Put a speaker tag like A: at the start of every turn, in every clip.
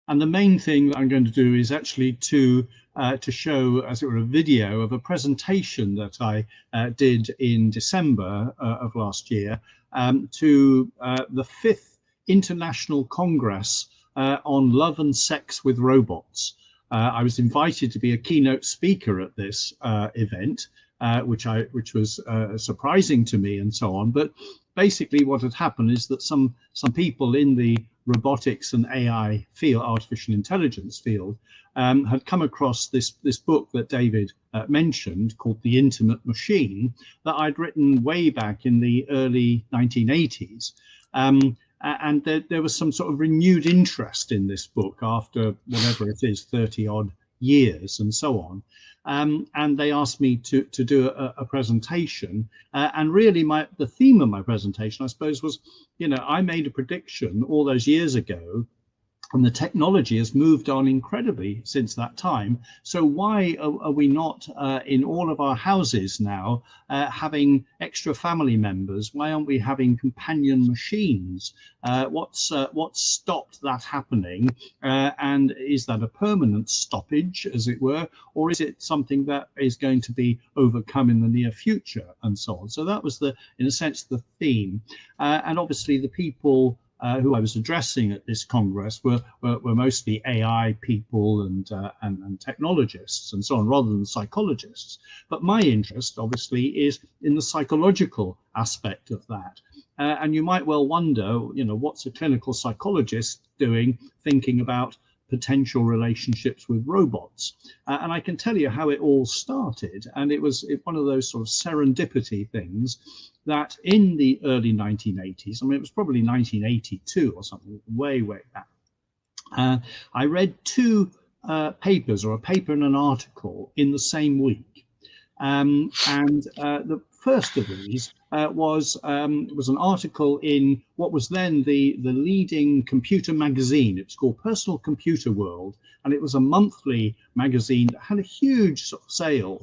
A: And the main thing that I'm going to do is actually to show, as it were, a video of a presentation that I did in December of last year to the 5th International Congress on Love and Sex with Robots. I was invited to be a keynote speaker at this event, which was surprising to me and so on. But basically what had happened is that some people in the robotics and AI field, artificial intelligence field, had come across this book that David mentioned called The Intimate Machine that I'd written way back in the early 1980s. And there was some sort of renewed interest in this book after whatever it is, 30 odd years and so on. And they asked me to do a presentation. And really the theme of my presentation, I suppose, was, I made a prediction all those years ago, and the technology has moved on incredibly since that time. So why are we not in all of our houses now having extra family members? Why aren't we having companion machines? What's stopped that happening? And is that a permanent stoppage, as it were, or is it something that is going to be overcome in the near future, and so on? So that was in a sense, the theme. And obviously the people who I was addressing at this Congress were mostly AI people and technologists and so on, rather than psychologists. But my interest, obviously, is in the psychological aspect of that. And you might well wonder, what's a clinical psychologist doing thinking about potential relationships with robots? And I can tell you how it all started. And it was one of those sort of serendipity things that in the early 1980s, I mean, it was probably 1982 or something, way back, I read two papers, or a paper and an article, in the same week. And the first of these was an article in what was then the leading computer magazine. It was called Personal Computer World, and it was a monthly magazine that had a huge sort of sale.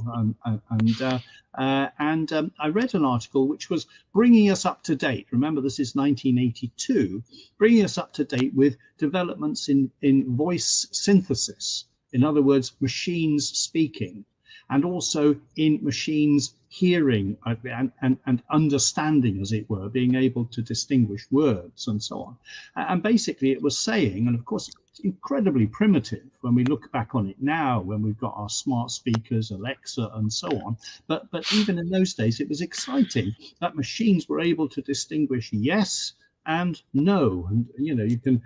A: And I read an article which was bringing us up to date. Remember, this is 1982, bringing us up to date with developments in voice synthesis. In other words, machines speaking, and also in machines hearing and understanding, as it were, being able to distinguish words and so on. And basically it was saying, and of course it's incredibly primitive when we look back on it now, when we've got our smart speakers, Alexa and so on, but even in those days it was exciting that machines were able to distinguish yes and no. And you can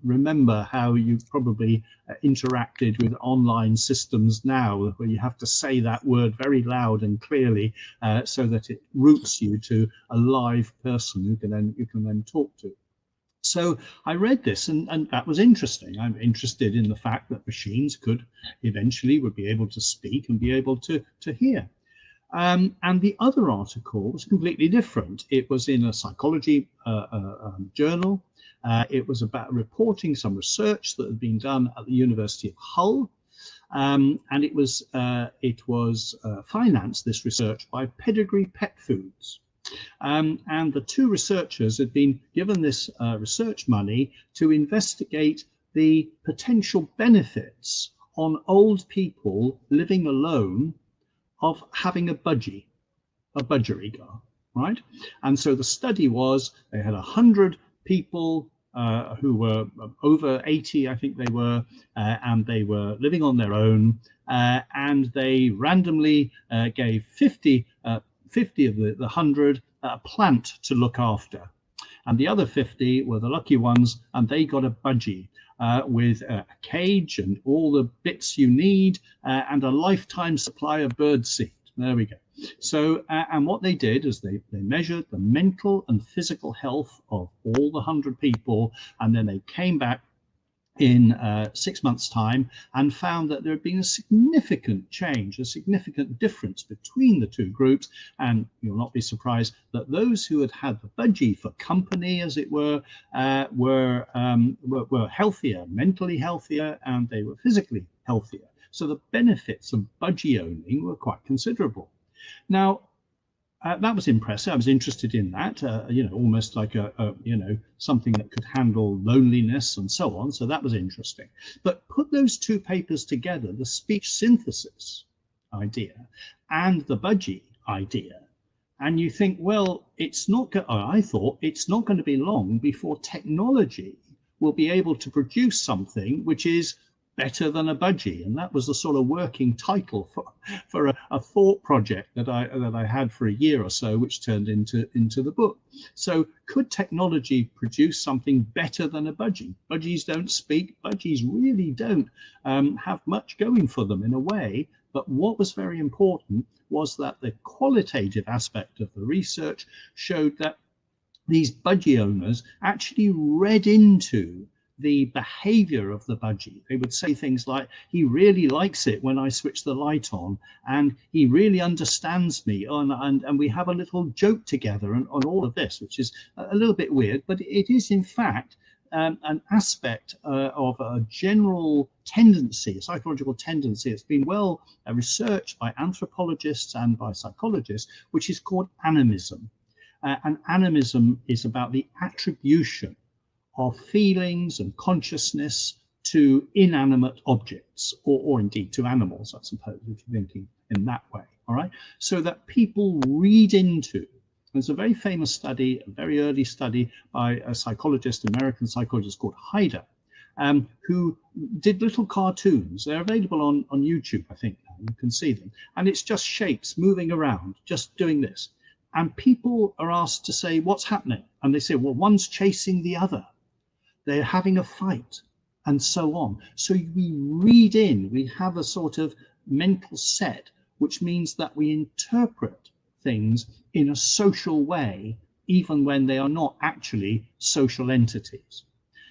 A: remember how you probably interacted with online systems now, where you have to say that word very loud and clearly so that it routes you to a live person you can then talk to. So I read this, and that was interesting. I'm interested in the fact that machines would be able to speak and be able to hear. And the other article was completely different. It was in a psychology journal. It was about reporting some research that had been done at the University of Hull, and it was financed, this research, by Pedigree Pet Foods. And the two researchers had been given this research money to investigate the potential benefits on old people living alone of having a budgerigar, right? And so the study was, they had 100 people who were over 80, I think they were, and they were living on their own, and they randomly gave 50 of the 100 a plant to look after. And the other 50 were the lucky ones, and they got a budgie with a cage and all the bits you need, and a lifetime supply of birdseed. There we go. So, and what they did is they measured the mental and physical health of all the 100 people, and then they came back in 6 months' time and found that there had been a significant change, a significant difference between the two groups. And you'll not be surprised that those who had had the budgie for company, as it were healthier, mentally healthier, and they were physically healthier. So the benefits of budgie owning were quite considerable. Now, that was impressive. I was interested in that, almost like something that could handle loneliness and so on. So that was interesting. But put those two papers together, the speech synthesis idea and the budgie idea, and you think, well, I thought it's not going to be long before technology will be able to produce something which is better than a budgie. And that was the sort of working title for a thought project that I had for a year or so, which turned into the book. So could technology produce something better than a budgie? Budgies don't speak. Budgies really don't have much going for them in a way. But what was very important was that the qualitative aspect of the research showed that these budgie owners actually read into the behavior of the budgie. They would say things like, he really likes it when I switch the light on, and he really understands me, and we have a little joke together, and on all of this, which is a little bit weird, but it is in fact an aspect of a general tendency, a psychological tendency. It's been well researched by anthropologists and by psychologists, which is called animism. And animism is about the attribution of feelings and consciousness to inanimate objects, or indeed to animals, I suppose, if you're thinking in that way. All right, so that people read into. There's a very famous study, a very early study by a psychologist, American psychologist called Haider, who did little cartoons. They're available on YouTube, I think. Now you can see them, and it's just shapes moving around, just doing this. And people are asked to say, what's happening? And they say, well, one's chasing the other. They're having a fight, and so on. So we read in, we have a sort of mental set, which means that we interpret things in a social way, even when they are not actually social entities.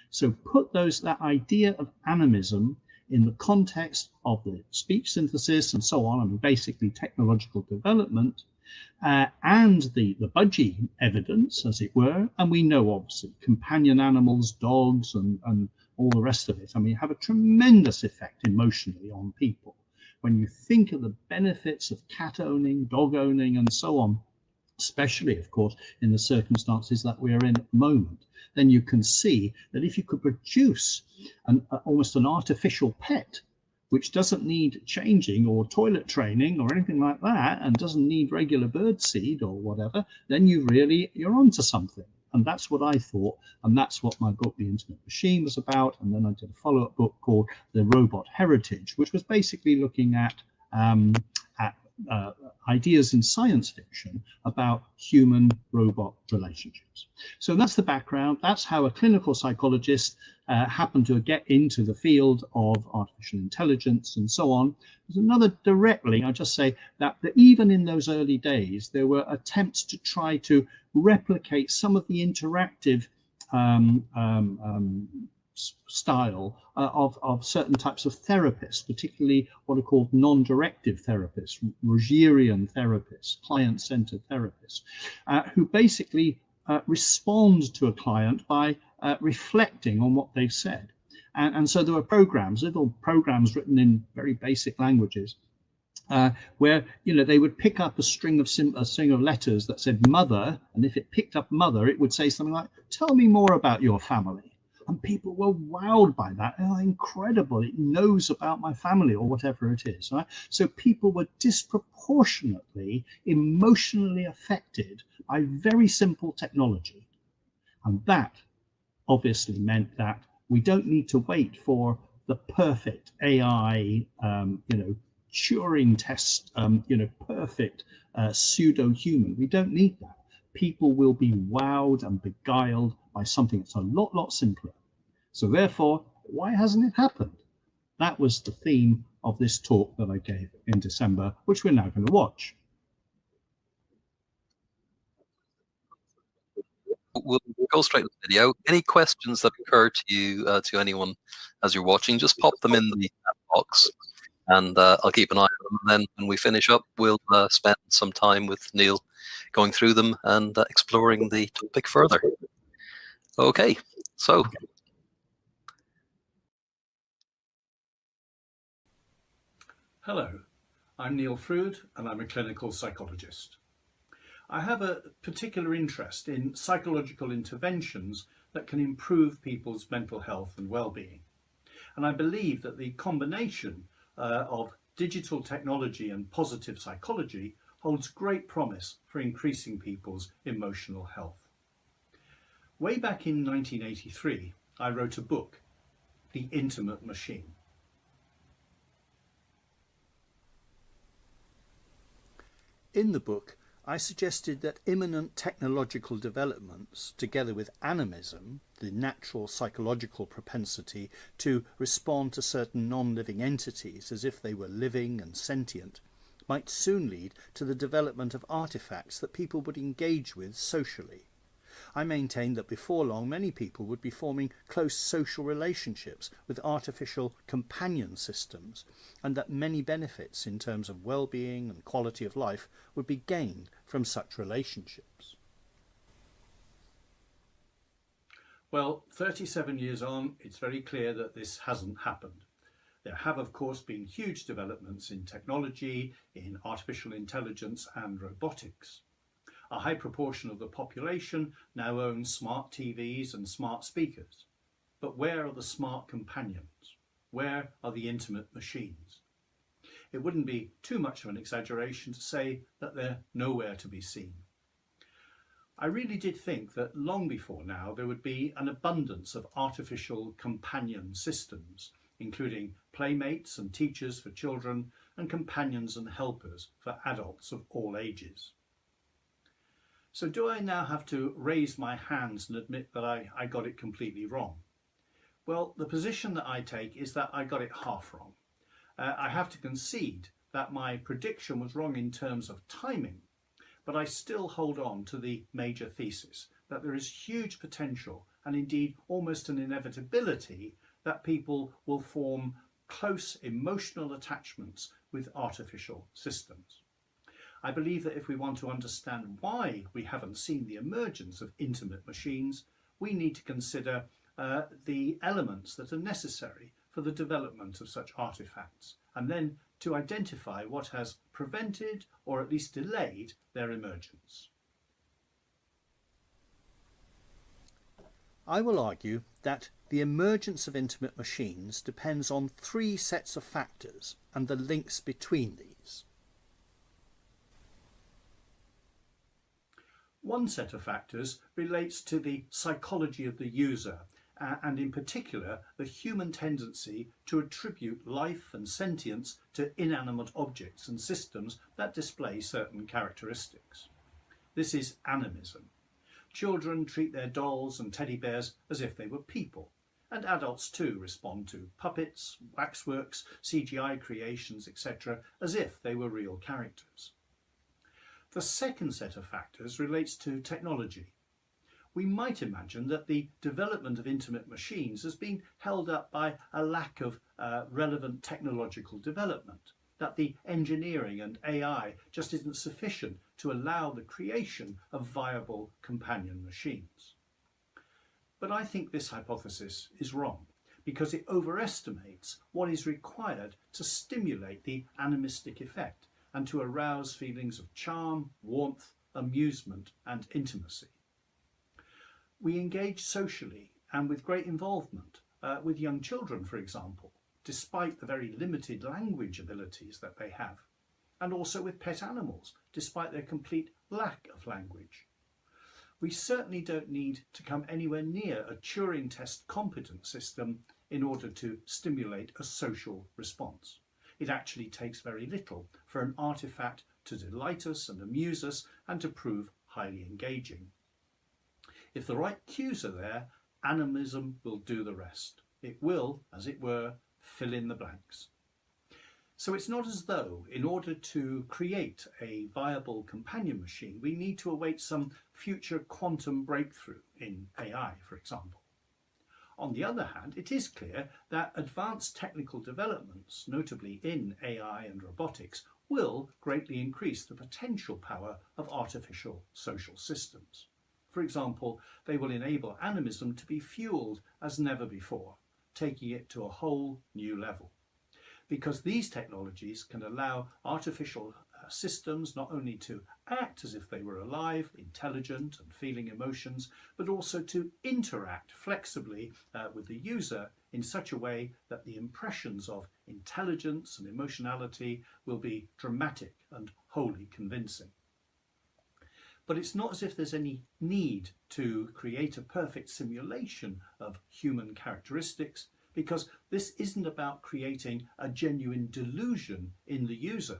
A: So put that idea of animism in the context of the speech synthesis and so on, and basically technological development, and the budgie evidence, as it were, and we know obviously companion animals, dogs, and all the rest of it, I mean, have a tremendous effect emotionally on people. When you think of the benefits of cat owning, dog owning, and so on, especially, of course, in the circumstances that we are in at the moment, then you can see that if you could produce almost an artificial pet, which doesn't need changing or toilet training or anything like that, and doesn't need regular bird seed or whatever, then you're onto something. And that's what I thought, and that's what my book, The Intimate Machine, was about. And then I did a follow-up book called The Robot Heritage, which was basically looking at ideas in science fiction about human-robot relationships. So that's the background. That's how a clinical psychologist happened to get into the field of artificial intelligence and so on. There's another direct link. I just say that even in those early days, there were attempts to try to replicate some of the interactive style of certain types of therapists, particularly what are called non-directive therapists, Rogerian therapists, client-centered therapists, who basically respond to a client by reflecting on what they've said. And so there were programs, little programs written in very basic languages, where they would pick up a string of letters that said mother, and if it picked up mother, it would say something like, tell me more about your family. And people were wowed by that. Oh, incredible, it knows about my family, or whatever it is, right? So people were disproportionately emotionally affected by very simple technology. And that obviously meant that we don't need to wait for the perfect AI, Turing test, perfect pseudo-human. We don't need that. People will be wowed and beguiled by something that's a lot simpler. So therefore, why hasn't it happened? That was the theme of this talk that I gave in December, which we're now going to watch.
B: We'll go straight to the video. Any questions that occur to you, to anyone as you're watching, just pop them in the chat box, and I'll keep an eye on them. And then when we finish up, we'll spend some time with Neil going through them and exploring the topic further. Okay, so.
A: Hello, I'm Neil Frude, and I'm a clinical psychologist. I have a particular interest in psychological interventions that can improve people's mental health and well-being. And I believe that the combination of digital technology and positive psychology holds great promise for increasing people's emotional health. Way back in 1983, I wrote a book, The Intimate Machine. In the book, I suggested that imminent technological developments, together with animism, the natural psychological propensity to respond to certain non-living entities as if they were living and sentient, might soon lead to the development of artifacts that people would engage with socially. I maintained that before long many people would be forming close social relationships with artificial companion systems, and that many benefits in terms of well-being and quality of life would be gained from such relationships. Well, 37 years on, it's very clear that this hasn't happened. There have, of course, been huge developments in technology, in artificial intelligence and robotics. A high proportion of the population now owns smart TVs and smart speakers. But where are the smart companions? Where are the intimate machines? It wouldn't be too much of an exaggeration to say that they're nowhere to be seen. I really did think that long before now there would be an abundance of artificial companion systems, including playmates and teachers for children and companions and helpers for adults of all ages. So do I now have to raise my hands and admit that I got it completely wrong? Well, the position that I take is that I got it half wrong. I have to concede that my prediction was wrong in terms of timing, but I still hold on to the major thesis that there is huge potential and indeed almost an inevitability that people will form close emotional attachments with artificial systems. I believe that if we want to understand why we haven't seen the emergence of intimate machines, we need to consider the elements that are necessary for the development of such artifacts, and then to identify what has prevented or at least delayed their emergence. I will argue that the emergence of intimate machines depends on three sets of factors and the links between these. One set of factors relates to the psychology of the user, and in particular the human tendency to attribute life and sentience to inanimate objects and systems that display certain characteristics. This is animism. Children treat their dolls and teddy bears as if they were people, and adults too respond to puppets, waxworks, CGI creations, etc. as if they were real characters. The second set of factors relates to technology. We might imagine that the development of intimate machines has been held up by a lack of relevant technological development, that the engineering and AI just isn't sufficient to allow the creation of viable companion machines. But I think this hypothesis is wrong, because it overestimates what is required to stimulate the animistic effect and to arouse feelings of charm, warmth, amusement and intimacy. We engage socially and with great involvement with young children, for example, despite the very limited language abilities that they have, and also with pet animals, despite their complete lack of language. We certainly don't need to come anywhere near a Turing test competence system in order to stimulate a social response. It actually takes very little for an artifact to delight us and amuse us and to prove highly engaging. If the right cues are there, animism will do the rest. It will, as it were, fill in the blanks. So it's not as though, in order to create a viable companion machine, we need to await some future quantum breakthrough in AI, for example. On the other hand, it is clear that advanced technical developments, notably in AI and robotics, will greatly increase the potential power of artificial social systems. For example, they will enable animism to be fueled as never before, taking it to a whole new level. Because these technologies can allow artificial systems not only to act as if they were alive, intelligent and feeling emotions, but also to interact flexibly with the user in such a way that the impressions of intelligence and emotionality will be dramatic and wholly convincing. But it's not as if there's any need to create a perfect simulation of human characteristics, because this isn't about creating a genuine delusion in the user.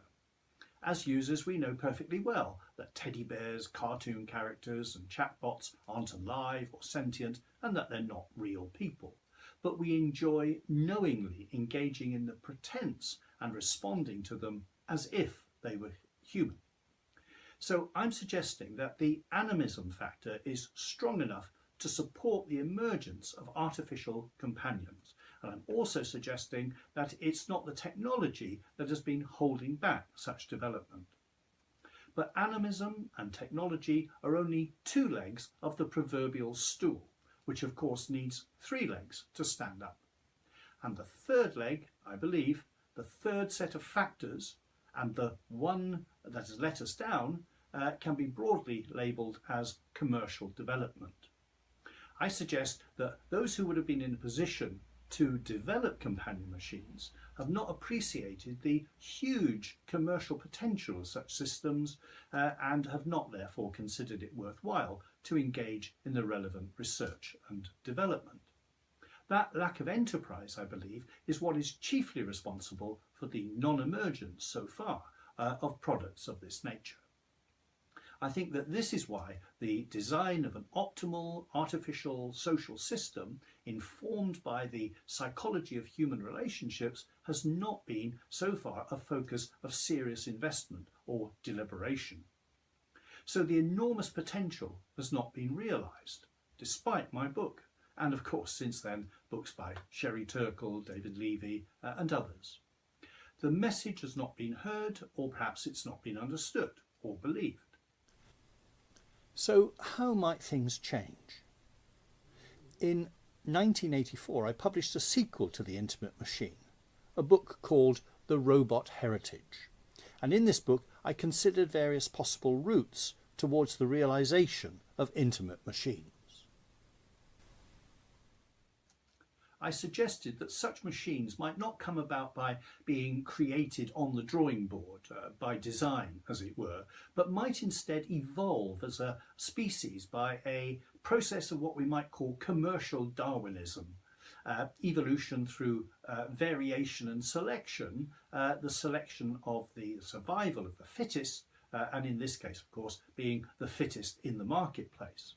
A: As users, we know perfectly well that teddy bears, cartoon characters and chatbots aren't alive or sentient, and that they're not real people. But we enjoy knowingly engaging in the pretense and responding to them as if they were human. So I'm suggesting that the animism factor is strong enough to support the emergence of artificial companions. And I'm also suggesting that it's not the technology that has been holding back such development. But animism and technology are only two legs of the proverbial stool, which of course needs three legs to stand up. And the third leg, I believe, the third set of factors, and the one that has let us down, can be broadly labelled as commercial development. I suggest that those who would have been in a position to develop companion machines have not appreciated the huge commercial potential of such systems and have not therefore considered it worthwhile to engage in the relevant research and development. That lack of enterprise, I believe, is what is chiefly responsible for the non-emergence so far of products of this nature. I think that this is why the design of an optimal artificial social system informed by the psychology of human relationships has not been so far a focus of serious investment or deliberation. So the enormous potential has not been realised, despite my book, and of course since then books by Sherry Turkle, David Levy and others. The message has not been heard, or perhaps it's not been understood or believed. So how might things change? In 1984 I published a sequel to The Intimate Machine, a book called The Robot Heritage. And in this book I considered various possible routes towards the realisation of intimate machines. I suggested that such machines might not come about by being created on the drawing board, by design as it were, but might instead evolve as a species by a process of what we might call commercial Darwinism. Evolution through variation and selection, the selection of the survival of the fittest, and in this case of course being the fittest in the marketplace.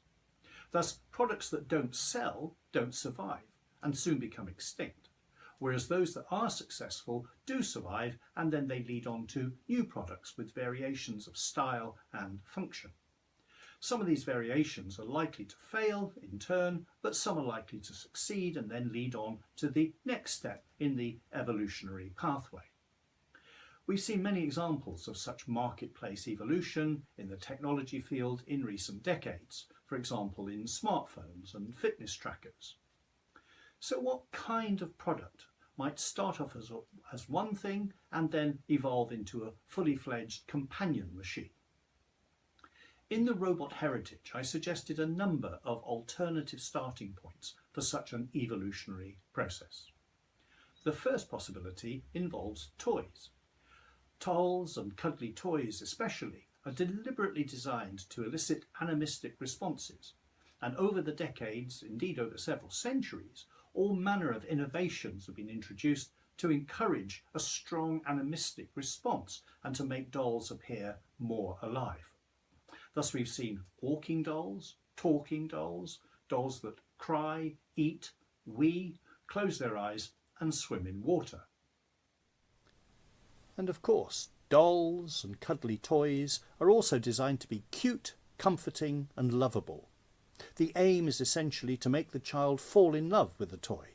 A: Thus products that don't sell don't survive and soon become extinct, whereas those that are successful do survive, and then they lead on to new products with variations of style and function. Some of these variations are likely to fail in turn, but some are likely to succeed and then lead on to the next step in the evolutionary pathway. We've seen many examples of such marketplace evolution in the technology field in recent decades, for example in smartphones and fitness trackers. So what kind of product might start off as one thing and then evolve into a fully fledged companion machine? In the Robot Heritage, I suggested a number of alternative starting points for such an evolutionary process. The first possibility involves toys. Dolls and cuddly toys especially are deliberately designed to elicit animistic responses, and over the decades, indeed over several centuries, all manner of innovations have been introduced to encourage a strong animistic response and to make dolls appear more alive. Thus we've seen walking dolls, talking dolls, dolls that cry, eat, wee, close their eyes and swim in water. And of course, dolls and cuddly toys are also designed to be cute, comforting and lovable. The aim is essentially to make the child fall in love with the toy.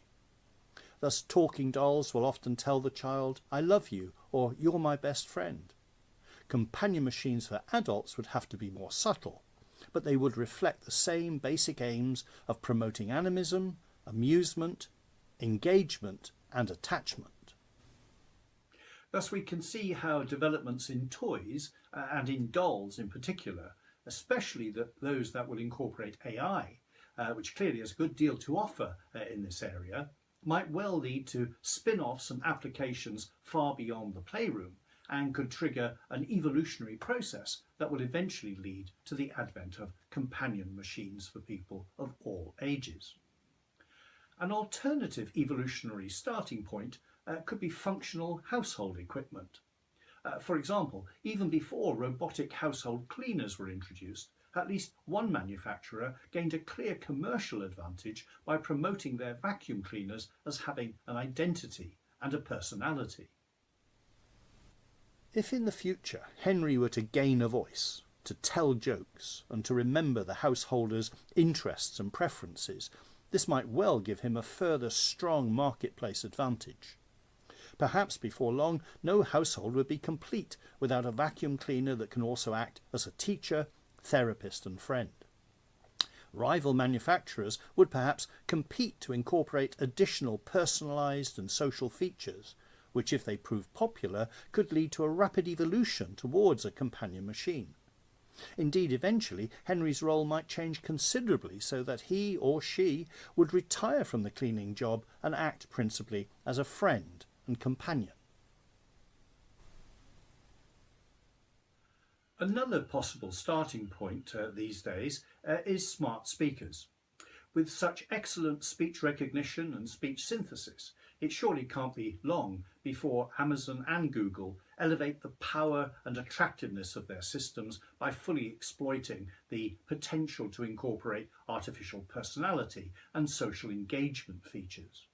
A: Thus talking dolls will often tell the child, "I love you," or "You're my best friend." Companion machines for adults would have to be more subtle, but they would reflect the same basic aims of promoting animism, amusement, engagement and attachment. Thus we can see how developments in toys and in dolls in particular, especially those that will incorporate AI, which clearly has a good deal to offer in this area, might well lead to spin-offs and applications far beyond the playroom, and could trigger an evolutionary process that will eventually lead to the advent of companion machines for people of all ages. An alternative evolutionary starting point could be functional household equipment. For example, even before robotic household cleaners were introduced, at least one manufacturer gained a clear commercial advantage by promoting their vacuum cleaners as having an identity and a personality. If in the future Henry were to gain a voice, to tell jokes, and to remember the householder's interests and preferences, this might well give him a further strong marketplace advantage. Perhaps before long, no household would be complete without a vacuum cleaner that can also act as a teacher, therapist and friend. Rival manufacturers would perhaps compete to incorporate additional personalised and social features, which, if they prove popular, could lead to a rapid evolution towards a companion machine. Indeed, eventually, Henry's role might change considerably so that he or she would retire from the cleaning job and act principally as a friend and companion. Another possible starting point these days is smart speakers. With such excellent speech recognition and speech synthesis, it surely can't be long before Amazon and Google elevate the power and attractiveness of their systems by fully exploiting the potential to incorporate artificial personality and social engagement features.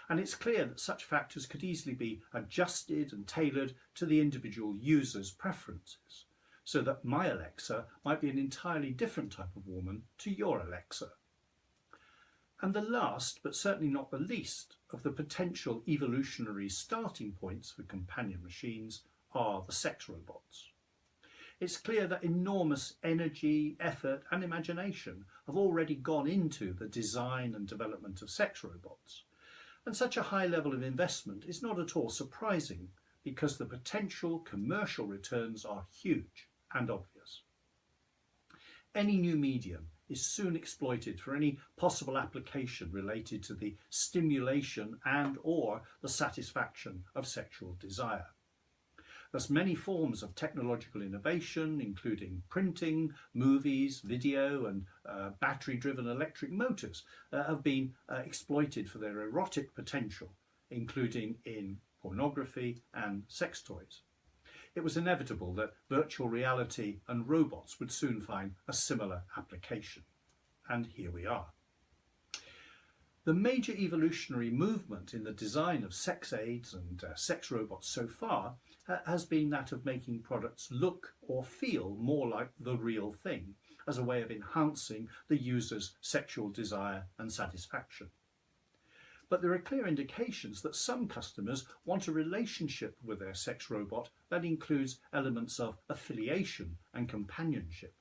A: And it's clear that such factors could easily be adjusted and tailored to the individual user's preferences, so that my Alexa might be an entirely different type of woman to your Alexa. And the last, but certainly not the least, of the potential evolutionary starting points for companion machines are the sex robots. It's clear that enormous energy, effort and imagination have already gone into the design and development of sex robots. And such a high level of investment is not at all surprising, because the potential commercial returns are huge and obvious. Any new medium is soon exploited for any possible application related to the stimulation and/or the satisfaction of sexual desire. Thus, many forms of technological innovation, including printing, movies, video and battery-driven electric motors, have been exploited for their erotic potential, including in pornography and sex toys. It was inevitable that virtual reality and robots would soon find a similar application. And here we are. The major evolutionary movement in the design of sex aids and sex robots so far has been that of making products look or feel more like the real thing, as a way of enhancing the user's sexual desire and satisfaction. But there are clear indications that some customers want a relationship with their sex robot that includes elements of affiliation and companionship.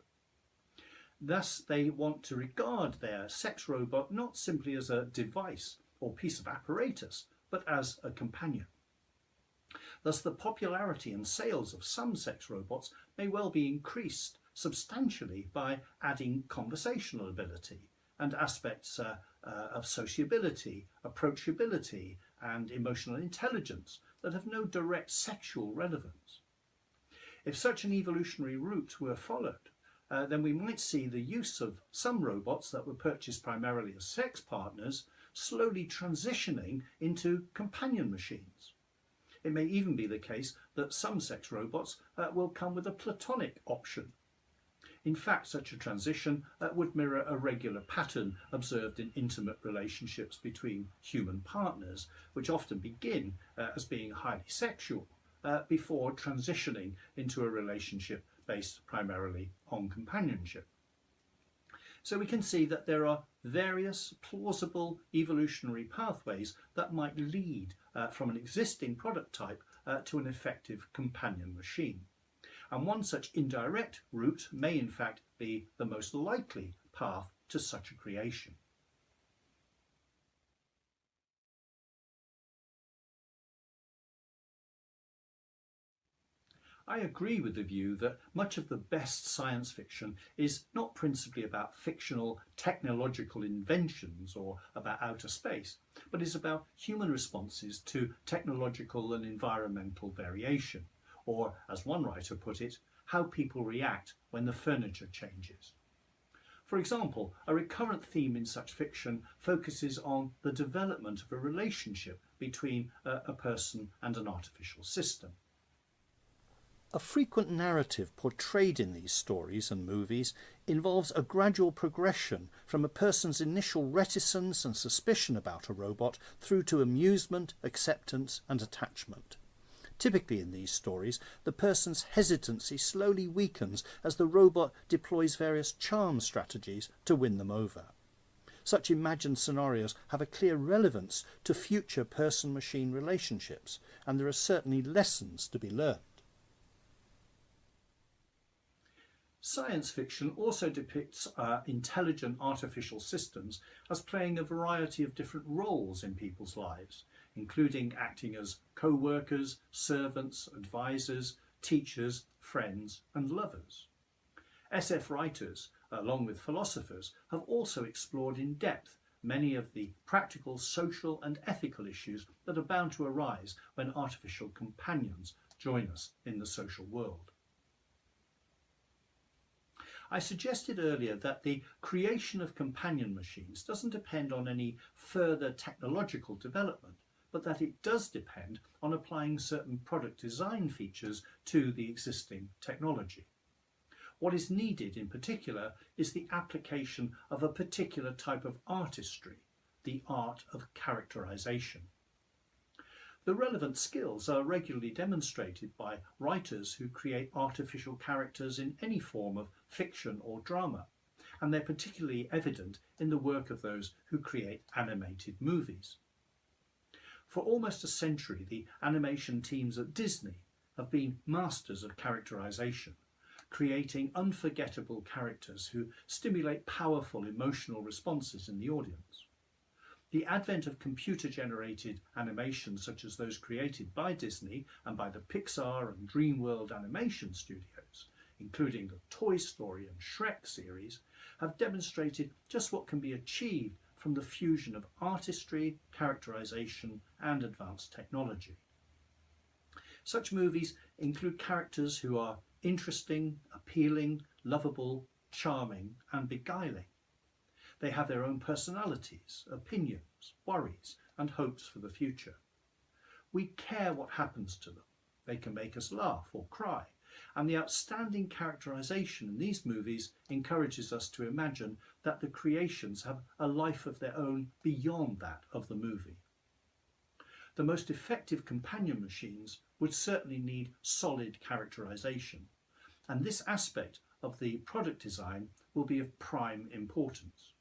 A: Thus, they want to regard their sex robot not simply as a device or piece of apparatus, but as a companion. Thus, the popularity and sales of some sex robots may well be increased substantially by adding conversational ability and aspects of sociability, approachability and emotional intelligence that have no direct sexual relevance. If such an evolutionary route were followed, then we might see the use of some robots that were purchased primarily as sex partners slowly transitioning into companion machines. It may even be the case that some sex robots will come with a platonic option. In fact, such a transition would mirror a regular pattern observed in intimate relationships between human partners, which often begin as being highly sexual before transitioning into a relationship based primarily on companionship. So we can see that there are various plausible evolutionary pathways that might lead from an existing product type to an effective companion machine. And one such indirect route may in fact be the most likely path to such a creation. I agree with the view that much of the best science fiction is not principally about fictional technological inventions or about outer space, but is about human responses to technological and environmental variation, or, as one writer put it, how people react when the furniture changes. For example, a recurrent theme in such fiction focuses on the development of a relationship between a person and an artificial system. A frequent narrative portrayed in these stories and movies involves a gradual progression from a person's initial reticence and suspicion about a robot through to amusement, acceptance and attachment. Typically in these stories, the person's hesitancy slowly weakens as the robot deploys various charm strategies to win them over. Such imagined scenarios have a clear relevance to future person-machine relationships, and there are certainly lessons to be learned. Science fiction also depicts intelligent artificial systems as playing a variety of different roles in people's lives, including acting as co-workers, servants, advisors, teachers, friends and lovers. SF writers, along with philosophers, have also explored in depth many of the practical, social and ethical issues that are bound to arise when artificial companions join us in the social world. I suggested earlier that the creation of companion machines doesn't depend on any further technological development, but that it does depend on applying certain product design features to the existing technology. What is needed in particular is the application of a particular type of artistry, the art of characterization. The relevant skills are regularly demonstrated by writers who create artificial characters in any form of fiction or drama, and they're particularly evident in the work of those who create animated movies. For almost a century, the animation teams at Disney have been masters of characterization, creating unforgettable characters who stimulate powerful emotional responses in the audience. The advent of computer-generated animations such as those created by Disney and by the Pixar and DreamWorld animation studios, including the Toy Story and Shrek series, have demonstrated just what can be achieved from the fusion of artistry, characterization and advanced technology. Such movies include characters who are interesting, appealing, lovable, charming and beguiling. They have their own personalities, opinions, worries and hopes for the future. We care what happens to them. They can make us laugh or cry, and the outstanding characterization in these movies encourages us to imagine that the creations have a life of their own beyond that of the movie. The most effective companion machines would certainly need solid characterization, and this aspect of the product design will be of prime importance.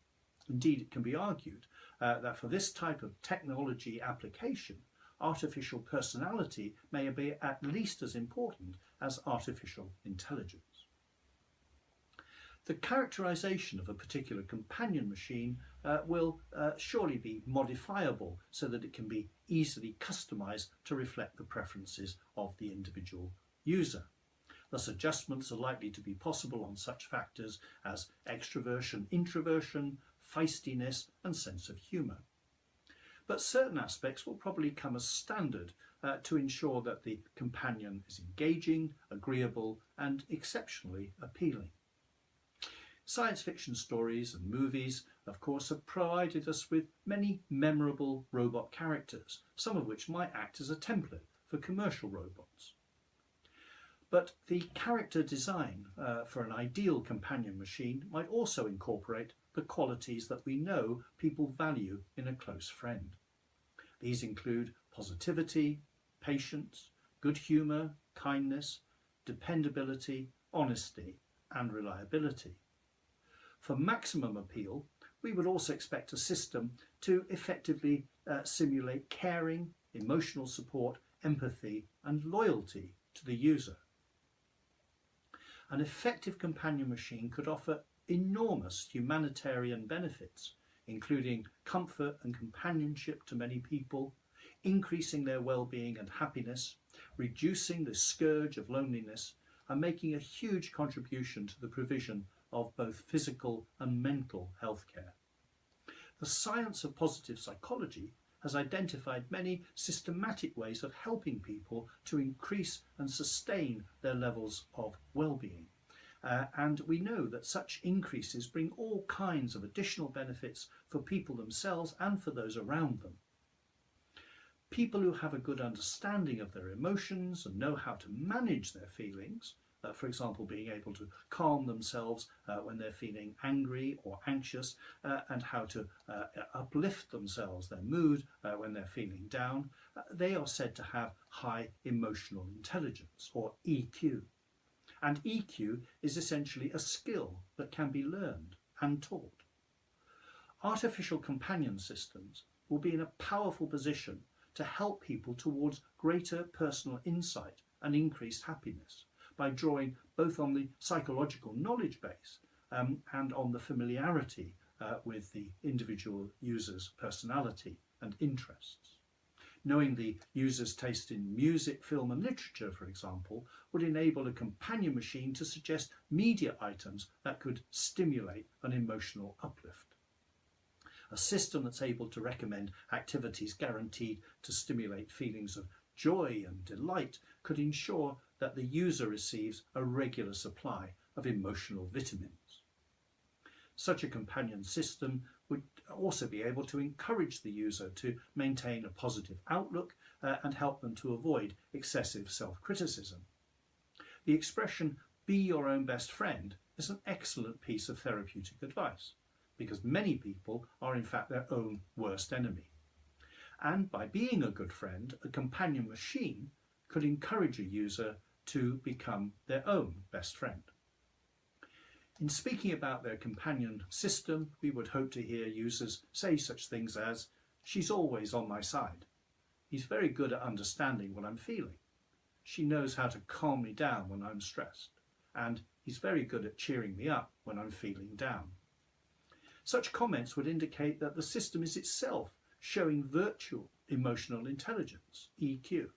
A: Indeed, it can be argued that for this type of technology application, artificial personality may be at least as important as artificial intelligence. The characterization of a particular companion machine will surely be modifiable so that it can be easily customized to reflect the preferences of the individual user. Thus, adjustments are likely to be possible on such factors as extroversion, introversion, feistiness and sense of humour. But certain aspects will probably come as standard to ensure that the companion is engaging, agreeable and exceptionally appealing. Science fiction stories and movies, of course, have provided us with many memorable robot characters, some of which might act as a template for commercial robots. But the character design for an ideal companion machine might also incorporate the qualities that we know people value in a close friend. These include positivity, patience, good humour, kindness, dependability, honesty and reliability. For maximum appeal, we would also expect a system to effectively simulate caring, emotional support, empathy and loyalty to the user. An effective companion machine could offer enormous humanitarian benefits, including comfort and companionship to many people, increasing their well-being and happiness, reducing the scourge of loneliness and making a huge contribution to the provision of both physical and mental health care. The science of positive psychology has identified many systematic ways of helping people to increase and sustain their levels of well-being. And we know that such increases bring all kinds of additional benefits for people themselves and for those around them. People who have a good understanding of their emotions and know how to manage their feelings, for example, being able to calm themselves when they're feeling angry or anxious, and how to uplift themselves, their mood, when they're feeling down, they are said to have high emotional intelligence, or EQ. And EQ is essentially a skill that can be learned and taught. Artificial companion systems will be in a powerful position to help people towards greater personal insight and increased happiness by drawing both on the psychological knowledge base and on the familiarity with the individual user's personality and interests. Knowing the user's taste in music, film and literature, for example, would enable a companion machine to suggest media items that could stimulate an emotional uplift. A system that's able to recommend activities guaranteed to stimulate feelings of joy and delight could ensure that the user receives a regular supply of emotional vitamins. Such a companion system would also be able to encourage the user to maintain a positive outlook and help them to avoid excessive self-criticism. The expression, "be your own best friend," is an excellent piece of therapeutic advice, because many people are in fact their own worst enemy. And by being a good friend, a companion machine could encourage a user to become their own best friend. In speaking about their companion system, we would hope to hear users say such things as, "She's always on my side. He's very good at understanding what I'm feeling. She knows how to calm me down when I'm stressed. And he's very good at cheering me up when I'm feeling down." Such comments would indicate that the system is itself showing virtual emotional intelligence, EQ.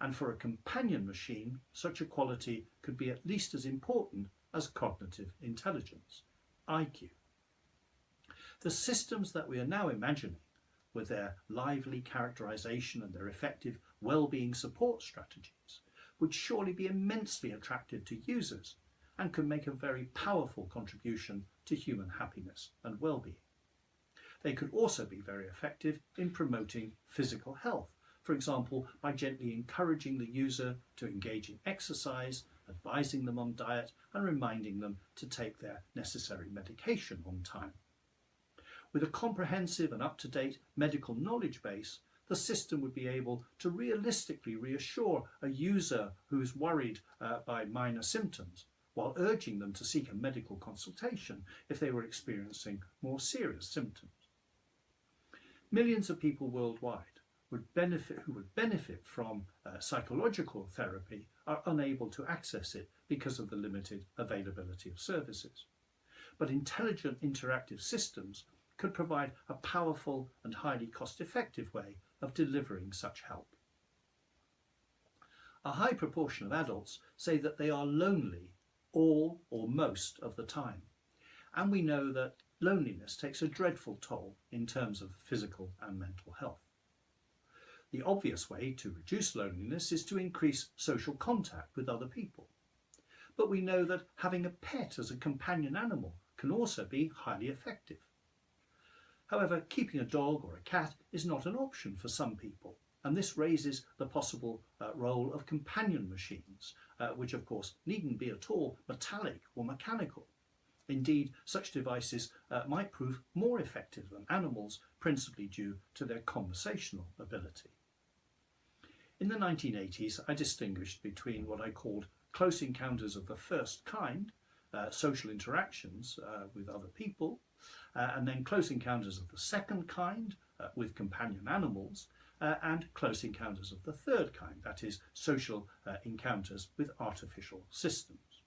A: And for a companion machine, such a quality could be at least as important as cognitive intelligence, IQ. The systems that we are now imagining, with their lively characterization and their effective well-being support strategies, would surely be immensely attractive to users and could make a very powerful contribution to human happiness and well-being. They could also be very effective in promoting physical health, for example, by gently encouraging the user to engage in exercise, advising them on diet, and reminding them to take their necessary medication on time. With a comprehensive and up-to-date medical knowledge base, the system would be able to realistically reassure a user who's worried by minor symptoms, while urging them to seek a medical consultation if they were experiencing more serious symptoms. Millions of people worldwide who would benefit from psychological therapy are unable to access it because of the limited availability of services. But intelligent interactive systems could provide a powerful and highly cost-effective way of delivering such help. A high proportion of adults say that they are lonely all or most of the time, and we know that loneliness takes a dreadful toll in terms of physical and mental health. The obvious way to reduce loneliness is to increase social contact with other people. But we know that having a pet as a companion animal can also be highly effective. However, keeping a dog or a cat is not an option for some people, and this raises the possible role of companion machines, which of course needn't be at all metallic or mechanical. Indeed, such devices might prove more effective than animals, principally due to their conversational ability. In the 1980s, I distinguished between what I called close encounters of the first kind, social interactions with other people, and then close encounters of the second kind with companion animals, and close encounters of the third kind, that is, social encounters with artificial systems.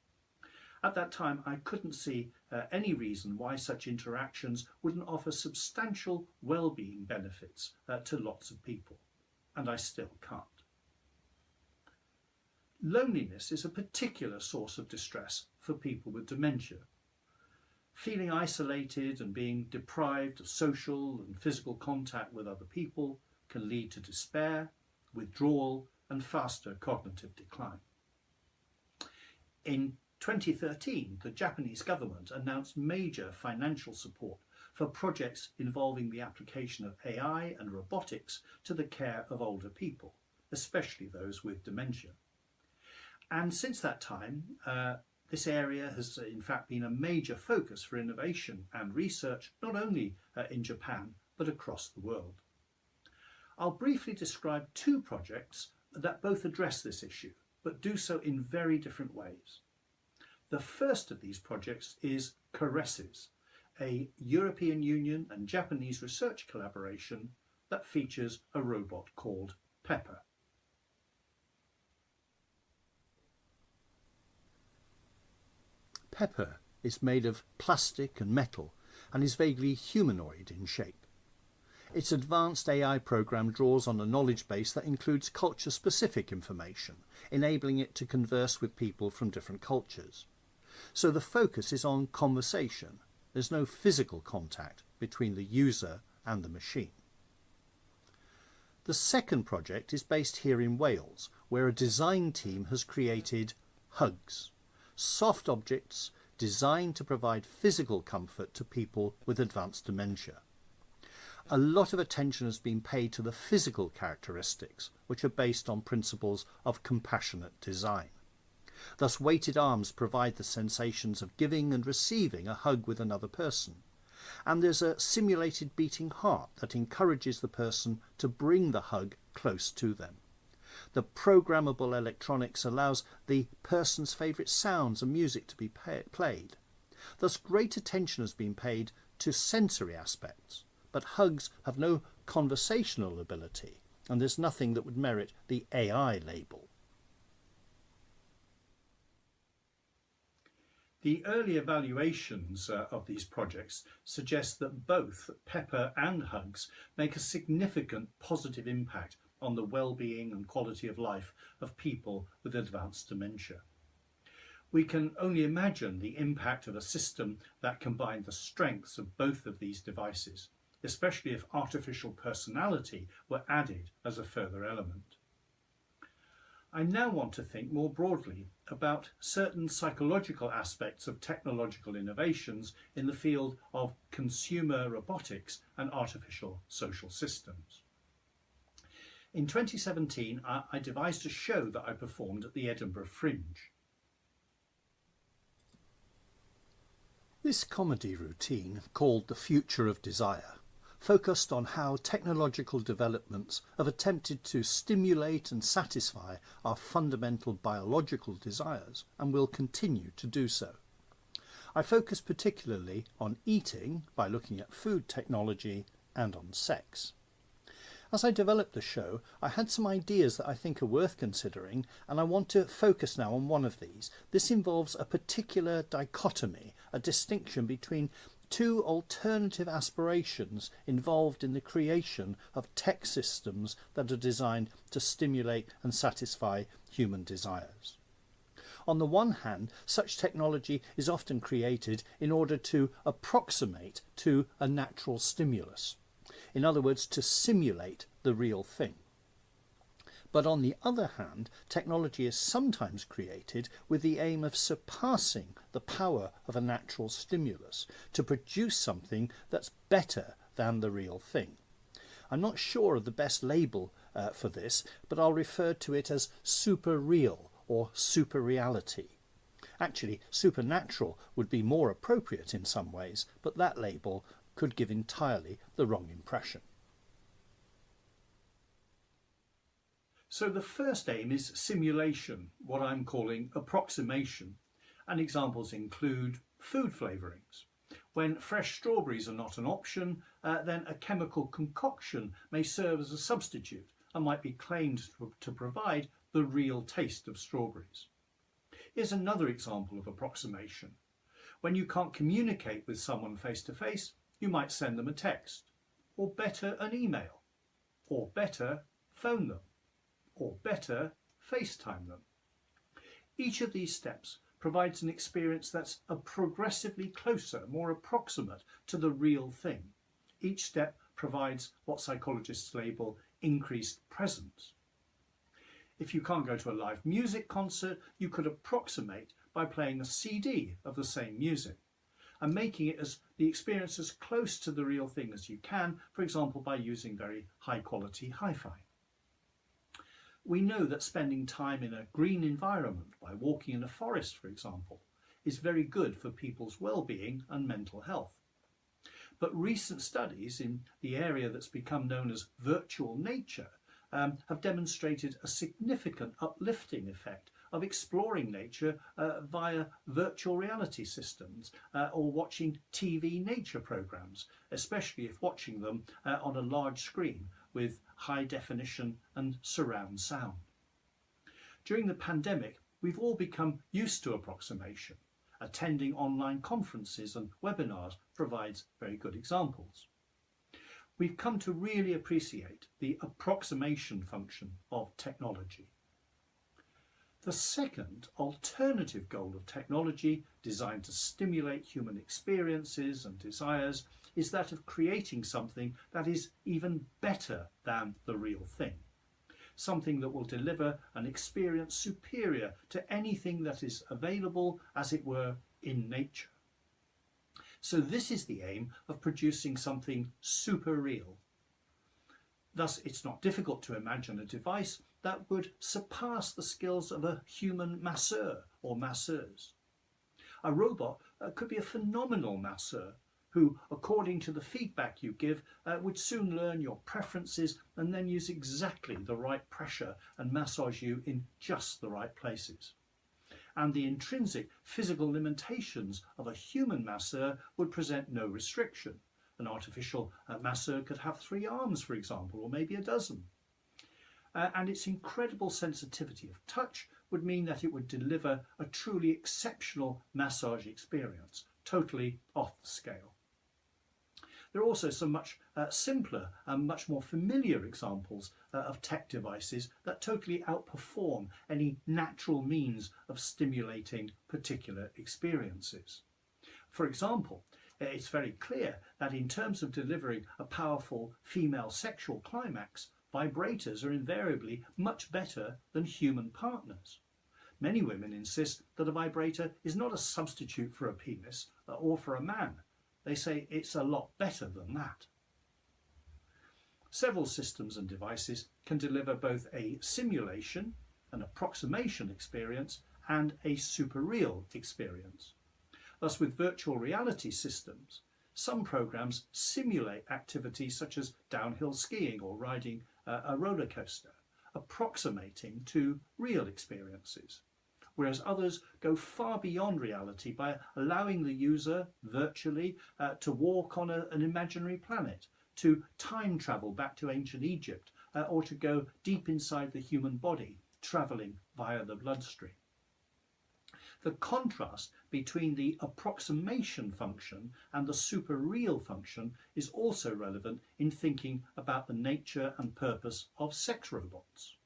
A: At that time, I couldn't see any reason why such interactions wouldn't offer substantial well-being benefits to lots of people, and I still can't. Loneliness is a particular source of distress for people with dementia. Feeling isolated and being deprived of social and physical contact with other people can lead to despair, withdrawal, and faster cognitive decline. In 2013, the Japanese government announced major financial support for projects involving the application of AI and robotics to the care of older people, especially those with dementia. And since that time, this area has in fact been a major focus for innovation and research, not only in Japan, but across the world. I'll briefly describe two projects that both address this issue, but do so in very different ways. The first of these projects is Caresses, a European Union and Japanese research collaboration that features a robot called Pepper. Pepper is made of plastic and metal and is vaguely humanoid in shape. Its advanced AI program draws on a knowledge base that includes culture-specific information, enabling it to converse with people from different cultures. So the focus is on conversation. There's no physical contact between the user and the machine. The second project is based here in Wales, where a design team has created Hugs, soft objects designed to provide physical comfort to people with advanced dementia. A lot of attention has been paid to the physical characteristics, which are based on principles of compassionate design. Thus, weighted arms provide the sensations of giving and receiving a hug with another person. And there's a simulated beating heart that encourages the person to bring the hug close to them. The programmable electronics allows the person's favourite sounds and music to be played. Thus, great attention has been paid to sensory aspects, but hugs have no conversational ability, and there's nothing that would merit the AI label. The early evaluations of these projects suggest that both Pepper and Hugs make a significant positive impact on the well-being and quality of life of people with advanced dementia. We can only imagine the impact of a system that combined the strengths of both of these devices, especially if artificial personality were added as a further element. I now want to think more broadly about certain psychological aspects of technological innovations in the field of consumer robotics and artificial social systems. In 2017, I devised a show that I performed at the Edinburgh Fringe. This comedy routine, called The Future of Desire, focused on how technological developments have attempted to stimulate and satisfy our fundamental biological desires and will continue to do so. I focus particularly on eating by looking at food technology and on sex. As I developed the show, I had some ideas that I think are worth considering, and I want to focus now on one of these. This involves a particular dichotomy, a distinction between two alternative aspirations involved in the creation of tech systems that are designed to stimulate and satisfy human desires. On the one hand, such technology is often created in order to approximate to a natural stimulus. In other words, to simulate the real thing. But on the other hand, technology is sometimes created with the aim of surpassing the power of a natural stimulus to produce something that's better than the real thing. I'm not sure of the best label for this, but I'll refer to it as super real or super reality. Actually, supernatural would be more appropriate in some ways, but that label could give entirely the wrong impression. So the first aim is simulation, what I'm calling approximation, and examples include food flavourings. When fresh strawberries are not an option, then a chemical concoction may serve as a substitute and might be claimed to provide the real taste of strawberries. Here's another example of approximation. When you can't communicate with someone face to face, you might send them a text, or better, an email, or better, phone them, or better, FaceTime them.
C: Each of these steps provides an experience that's progressively closer, more approximate to the real thing. Each step provides what psychologists label increased presence. If you can't go to a live music concert, you could approximate by playing a CD of the same music and making it the experience as close to the real thing as you can, for example, by using very high quality hi-fi. We know that spending time in a green environment, by walking in a forest, for example, is very good for people's well-being and mental health. But recent studies in the area that's become known as virtual nature have demonstrated a significant uplifting effect of exploring nature via virtual reality systems or watching TV nature programs, especially if watching them on a large screen with high definition and surround sound. During the pandemic, we've all become used to approximation. Attending online conferences and webinars provides very good examples. We've come to really appreciate the approximation function of technology. The second alternative goal of technology, designed to stimulate human experiences and desires, is that of creating something that is even better than the real thing. Something that will deliver an experience superior to anything that is available, as it were, in nature. So this is the aim of producing something super real. Thus, it's not difficult to imagine a device that would surpass the skills of a human masseur or masseuse. A robot could be a phenomenal masseur who, according to the feedback you give, would soon learn your preferences and then use exactly the right pressure and massage you in just the right places. And the intrinsic physical limitations of a human masseur would present no restriction. An artificial masseur could have 3 arms, for example, or maybe a dozen. And its incredible sensitivity of touch would mean that it would deliver a truly exceptional massage experience, totally off the scale. There are also some much simpler and much more familiar examples of tech devices that totally outperform any natural means of stimulating particular experiences. For example, it's very clear that in terms of delivering a powerful female sexual climax, vibrators are invariably much better than human partners. Many women insist that a vibrator is not a substitute for a penis or for a man. They say it's a lot better than that. Several systems and devices can deliver both a simulation, an approximation experience, and a super real experience. Thus, with virtual reality systems, some programs simulate activities such as downhill skiing or riding a roller coaster, approximating to real experiences, whereas others go far beyond reality by allowing the user virtually to walk on an imaginary planet, to time travel back to ancient Egypt, or to go deep inside the human body, travelling via the bloodstream. The contrast between the approximation function and the super real function is also relevant in thinking about the nature and purpose of sex robots.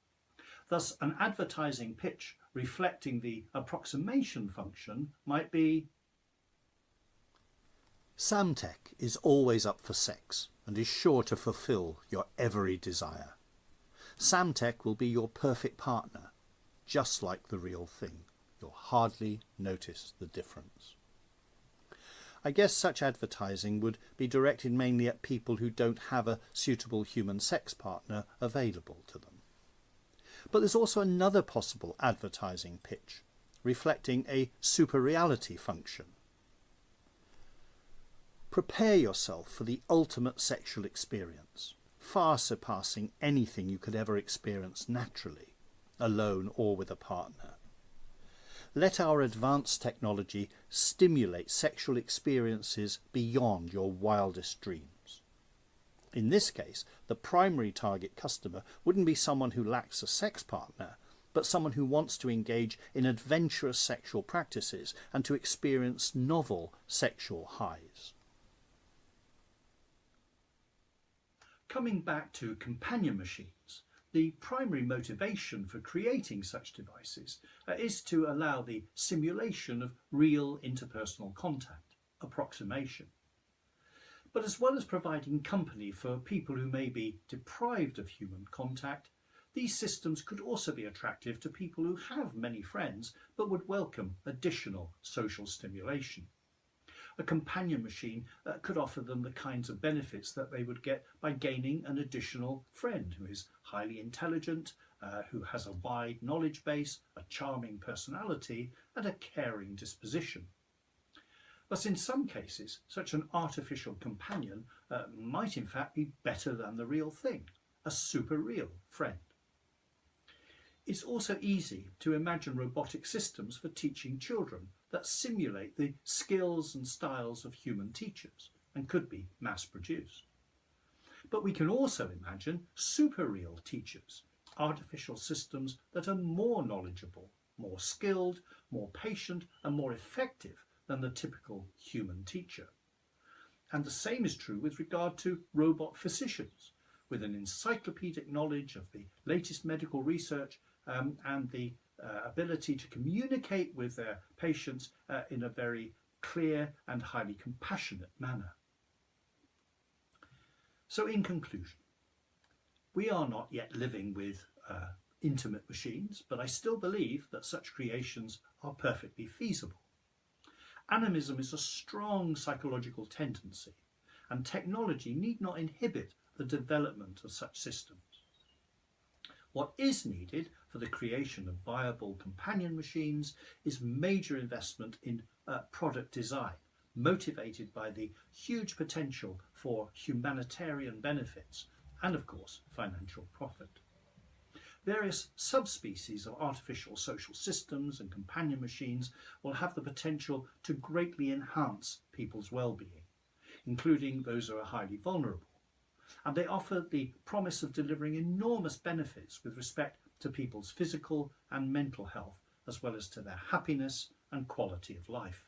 C: Thus, an advertising pitch reflecting the approximation function might be:
D: Samtech is always up for sex and is sure to fulfill your every desire. Samtech will be your perfect partner, just like the real thing. You'll hardly notice the difference. I guess such advertising would be directed mainly at people who don't have a suitable human sex partner available to them. But there's also another possible advertising pitch, reflecting a super reality function. Prepare yourself for the ultimate sexual experience, far surpassing anything you could ever experience naturally, alone or with a partner. Let our advanced technology stimulate sexual experiences beyond your wildest dreams. In this case, the primary target customer wouldn't be someone who lacks a sex partner, but someone who wants to engage in adventurous sexual practices and to experience novel sexual highs.
C: Coming back to companion machines, The primary motivation for creating such devices is to allow the simulation of real interpersonal contact, approximation. But as well as providing company for people who may be deprived of human contact, these systems could also be attractive to people who have many friends but would welcome additional social stimulation. A companion machine could offer them the kinds of benefits that they would get by gaining an additional friend who is highly intelligent, who has a wide knowledge base, a charming personality, and a caring disposition. Thus, in some cases, such an artificial companion might in fact be better than the real thing, a super real friend. It's also easy to imagine robotic systems for teaching children that simulate the skills and styles of human teachers and could be mass-produced. But we can also imagine super-real teachers, artificial systems that are more knowledgeable, more skilled, more patient and more effective than the typical human teacher. And the same is true with regard to robot physicians, with an encyclopedic knowledge of the latest medical research and the ability to communicate with their patients in a very clear and highly compassionate manner. So in conclusion, we are not yet living with intimate machines, but I still believe that such creations are perfectly feasible. Animism is a strong psychological tendency, and technology need not inhibit the development of such systems. What is needed for the creation of viable companion machines is major investment in product design, motivated by the huge potential for humanitarian benefits and, of course, financial profit. Various subspecies of artificial social systems and companion machines will have the potential to greatly enhance people's well-being, including those who are highly vulnerable. And they offer the promise of delivering enormous benefits with respect to people's physical and mental health, as well as to their happiness and quality of life.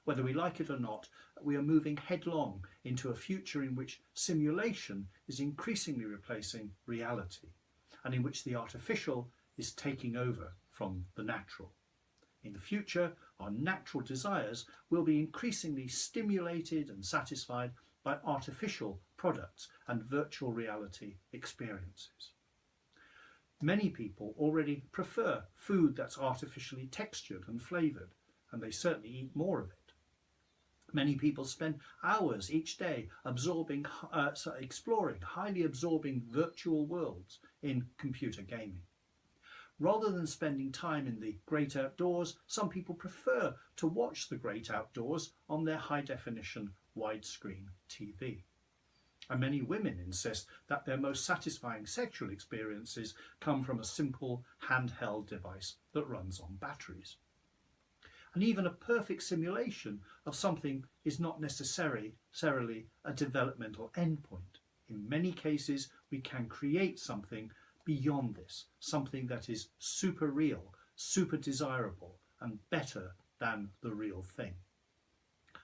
C: Whether we like it or not, we are moving headlong into a future in which simulation is increasingly replacing reality, and in which the artificial is taking over from the natural. In the future, our natural desires will be increasingly stimulated and satisfied by artificial products and virtual reality experiences. Many people already prefer food that's artificially textured and flavoured, and they certainly eat more of it. Many people spend hours each day exploring highly absorbing virtual worlds in computer gaming. Rather than spending time in the great outdoors, some people prefer to watch the great outdoors on their high-definition widescreen TV. And many women insist that their most satisfying sexual experiences come from a simple handheld device that runs on batteries. And even a perfect simulation of something is not necessarily a developmental endpoint. In many cases, we can create something beyond this, something that is super real, super desirable, and better than the real thing.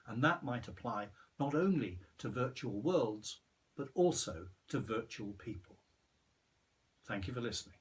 C: And that might apply not only to virtual worlds, but also to virtual people. Thank you for listening.